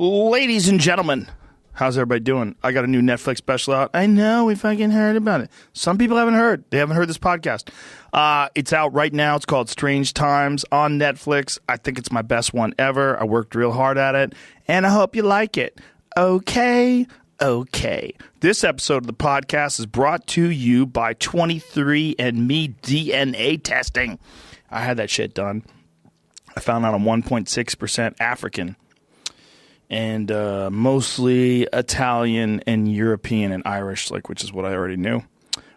Ladies and gentlemen, how's everybody doing? I got a new Netflix special out. I know, we fucking heard about it. Some people haven't heard. They haven't heard this podcast. It's out right now. It's called Strange Times on Netflix. I think it's my best one ever. I worked real hard at it, and I hope you like it. Okay. This episode of the podcast is brought to you by 23andMe DNA testing. I had that shit done. I found out I'm 1.6% African and mostly Italian and European and Irish, which is what I already knew.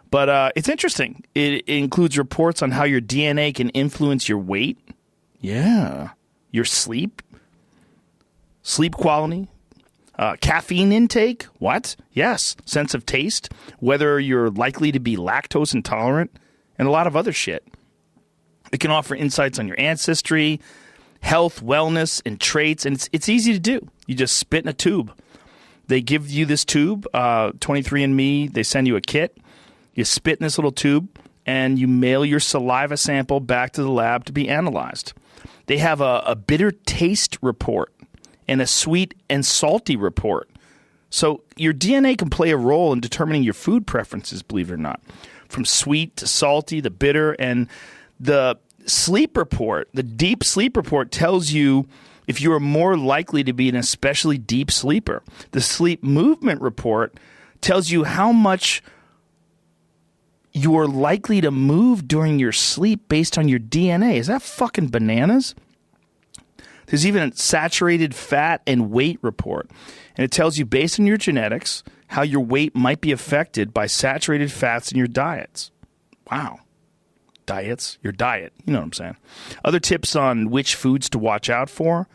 But it's interesting. It includes reports on how your DNA can influence your weight. Yeah. Your sleep quality. Caffeine intake? What? Yes. Sense of taste, whether you're likely to be lactose intolerant, and a lot of other shit. It can offer insights on your ancestry, health, wellness, and traits, and it's easy to do. You just spit in a tube. They give you this tube, 23andMe, they send you a kit. You spit in this little tube, and you mail your saliva sample back to the lab to be analyzed. They have a bitter taste report and a sweet and salty report. So your DNA can play a role in determining your food preferences, believe it or not. From sweet to salty, the bitter, and the sleep report, the deep sleep report tells you if you are more likely to be an especially deep sleeper. The sleep movement report tells you how much you're likely to move during your sleep based on your DNA. Is that fucking bananas? There's even a saturated fat and weight report. And it tells you, based on your genetics, how your weight might be affected by saturated fats in your diets. Wow. Diets? Your diet. You know what I'm saying. Other tips on which foods to watch out for.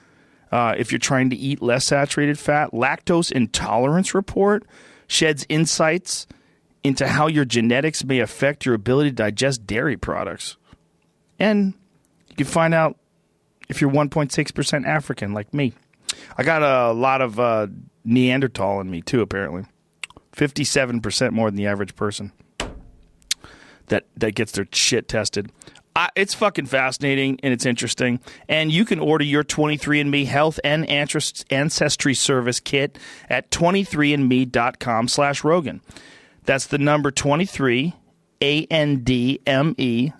If you're trying to eat less saturated fat. Lactose intolerance report sheds insights into how your genetics may affect your ability to digest dairy products. And you can find out if you're 1.6% African like me. I got a lot of Neanderthal in me too, apparently. 57% more than the average person that gets their shit tested. It's fucking fascinating and it's interesting. And you can order your 23andMe Health and Ancestry Service kit at 23andme.com/Rogan. That's the number 23, ANDME,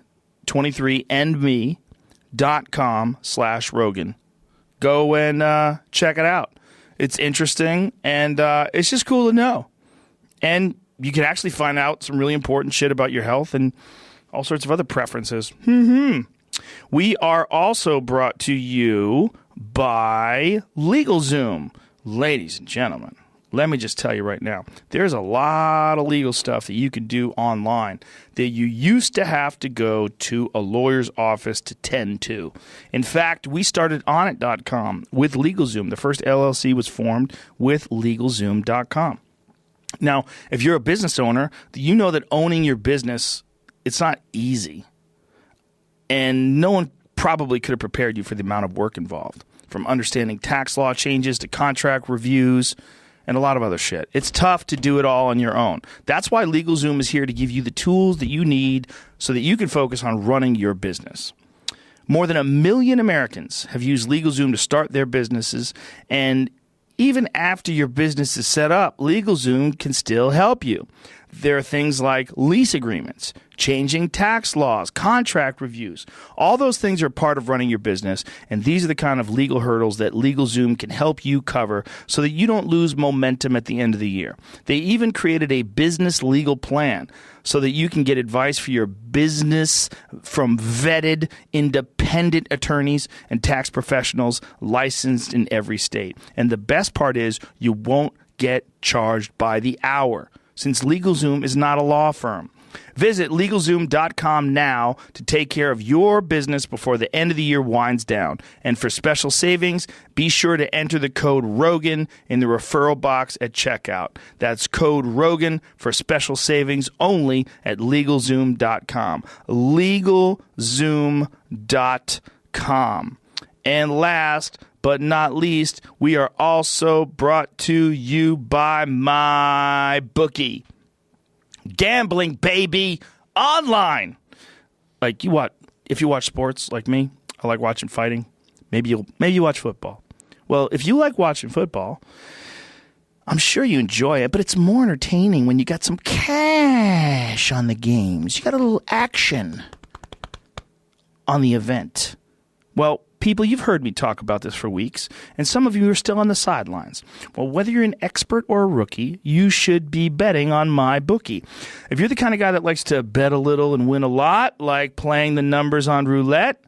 23andme.com/Rogan. Go and check it out. It's interesting and it's just cool to know. And you can actually find out some really important shit about your health and all sorts of other preferences. We are also brought to you by LegalZoom. Ladies and gentlemen, let me just tell you right now, there's a lot of legal stuff that you can do online that you used to have to go to a lawyer's office to tend to. In fact, we started Onnit.com with LegalZoom. The first LLC was formed with LegalZoom.com. Now, if you're a business owner, you know that owning your business, it's not easy. And no one probably could have prepared you for the amount of work involved, from understanding tax law changes to contract reviews and a lot of other shit. It's tough to do it all on your own. That's why LegalZoom is here to give you the tools that you need so that you can focus on running your business. More than 1 million Americans have used LegalZoom to start their businesses, and even after your business is set up, LegalZoom can still help you. There are things like lease agreements, changing tax laws, contract reviews. All those things are part of running your business, and these are the kind of legal hurdles that LegalZoom can help you cover so that you don't lose momentum at the end of the year. They even created a business legal plan so that you can get advice for your business from vetted, independent attorneys and tax professionals licensed in every state. And the best part is you won't get charged by the hour, since LegalZoom is not a law firm. Visit LegalZoom.com now to take care of your business before the end of the year winds down. And for special savings, be sure to enter the code ROGAN in the referral box at checkout. That's code ROGAN for special savings only at LegalZoom.com. LegalZoom.com. And last but not least, we are also brought to you by MyBookie. Gambling, baby, online. If you watch sports like me, I like watching fighting. Maybe you watch football. Well, if you like watching football, I'm sure you enjoy it, but it's more entertaining when you got some cash on the games. You got a little action on the event. Well, people, you've heard me talk about this for weeks, and some of you are still on the sidelines. Well, whether you're an expert or a rookie, you should be betting on MyBookie. If you're the kind of guy that likes to bet a little and win a lot, like playing the numbers on roulette,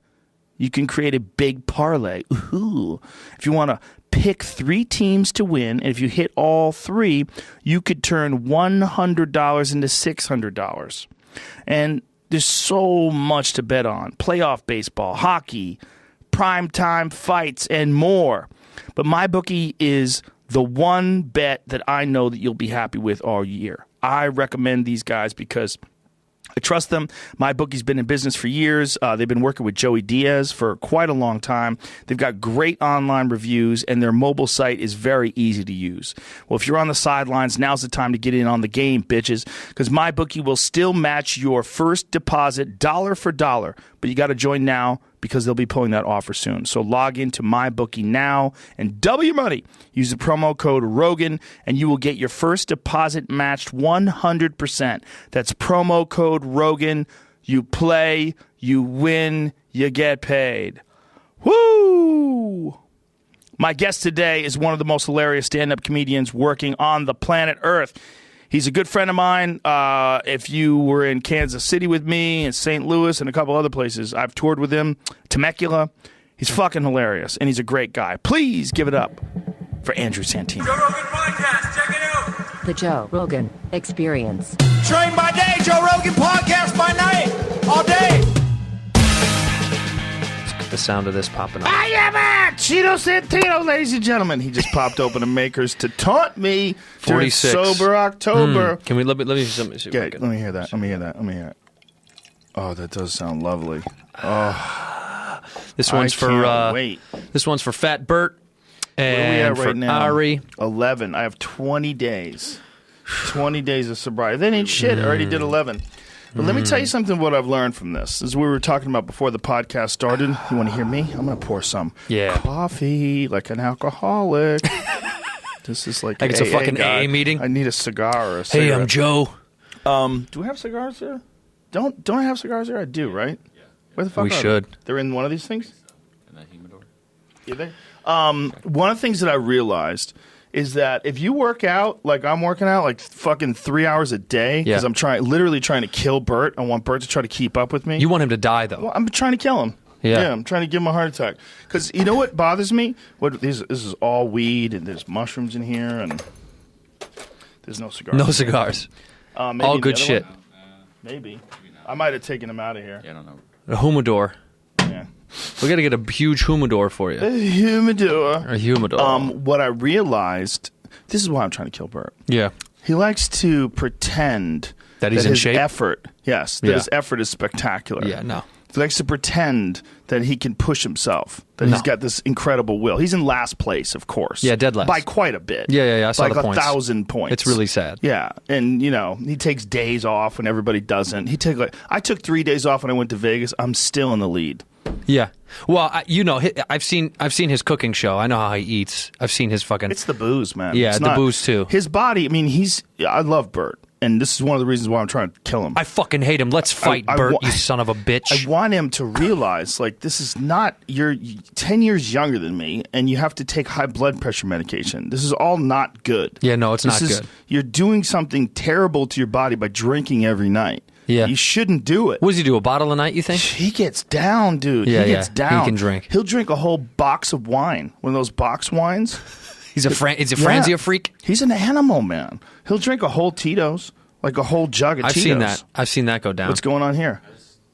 you can create a big parlay. Ooh. If you want to pick 3 teams to win, and if you hit all 3, you could turn $100 into $600. And there's so much to bet on. Playoff baseball, hockey, primetime fights, and more. But MyBookie is the one bet that I know that you'll be happy with all year. I recommend these guys because I trust them. MyBookie's been in business for years. They've been working with Joey Diaz for quite a long time. They've got great online reviews, and their mobile site is very easy to use. Well, if you're on the sidelines, now's the time to get in on the game, bitches, because MyBookie will still match your first deposit dollar for dollar. But you got to join now because they'll be pulling that offer soon. So log into MyBookie now and double your money. Use the promo code Rogan, and you will get your first deposit matched 100%. That's promo code Rogan. You play, you win, you get paid. Woo! My guest today is one of the most hilarious stand-up comedians working on the planet Earth. He's a good friend of mine. If you were in Kansas City with me and St. Louis and a couple other places, I've toured with him. Temecula. He's fucking hilarious, and he's a great guy. Please give it up for Andrew Santino. Joe Rogan Podcast. Check it out. The Joe Rogan Experience. Train by day, Joe Rogan Podcast by night. All day. The sound of this popping up. I am at Cheeto Santino, ladies and gentlemen. He just popped open a Makers to taunt me during 46. Sober October. Can we let me see something? Okay, let me hear that. Let me hear that. Oh, that does sound lovely. This one's wait. This one's for Fat Bert Where are we and at for right now? Ari. 11. I have 20 days. 20 days of sobriety. That ain't shit. I already did 11. But let me tell you something what I've learned from this. As we were talking about before the podcast started, you want to hear me? I'm going to pour some coffee like an alcoholic. This is like it's a fucking AA meeting. I need a cigar or a cigarette. Hey, I'm Joe. Do we have cigars there? Don't I have cigars there? I do, right? Yeah. Where the fuck We are should. they? They're in one of these things? In that humidor. Are they? One of the things that I realized is that if you work out like I'm working out, like fucking 3 hours a day, because I'm literally trying to kill Bert. I want Bert to try to keep up with me. You want him to die, though. Well, I'm trying to kill him. Yeah. I'm trying to give him a heart attack. Because you know what bothers me? This is all weed, and there's mushrooms in here, and there's no cigars. No cigars. Maybe All the good other shit. one? Maybe. I might have taken him out of here. Yeah, I don't know. A humidor. Yeah. We got to get a huge humidor for you. Humidor. A humidor. What I realized, this is why I'm trying to kill Bert. Yeah. He likes to pretend That he's in his shape? effort, that his effort is spectacular. Yeah, no. He likes to pretend that he can push himself, that he's got this incredible will. He's in last place, of course. Yeah, dead last. By quite a bit. Yeah, I saw like the points. 1,000 points. It's really sad. Yeah, and he takes days off when everybody doesn't. I took 3 days off when I went to Vegas. I'm still in the lead. Yeah. Well, I've seen his cooking show. I know how he eats. I've seen his fucking. It's the booze, man. Yeah, It's the booze too. His body. I mean, I love Bert, and this is one of the reasons why I'm trying to kill him. I fucking hate him. Let's fight, Bert, you son of a bitch. I want him to realize, like, this is not, you're 10 years younger than me, and you have to take high blood pressure medication. This is all not good. Yeah, no, it's not good. You're doing something terrible to your body by drinking every night. Yeah. You shouldn't do it. What does he do, a bottle a night, you think? He gets down, dude. Yeah, he gets down. He can drink. He'll drink a whole box of wine. One of those box wines. Is a Franzia freak? He's an animal, man. He'll drink a whole Tito's, like a whole jug of Tito's. I've seen that go down. What's going on here?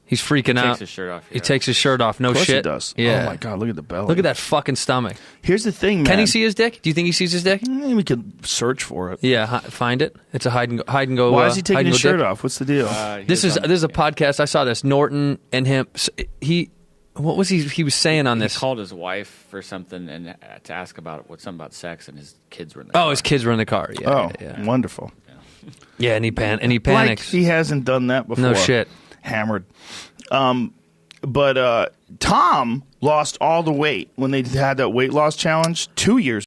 He's freaking out. Takes his shirt off. He takes his shirt off. No Of course shit. he does. Yeah. Oh, my God. Look at the belly. Look at that fucking stomach. Here's the thing, man. Can he see his dick? Do you think he sees his dick? We could search for it. Yeah, find it. It's a hide and go. Why is he hide taking and his go shirt dick. off? What's the deal? This is a podcast. I saw this. Norton and him. What was he was saying on this? He called his wife for something and to ask about something about sex, and his kids were in the car. Oh, his kids were in the car. Yeah, yeah. Wonderful. Yeah, and he Like panics. he hasn't done that before. No shit. Hammered. But Tom lost all the weight when they had that weight loss challenge 2 years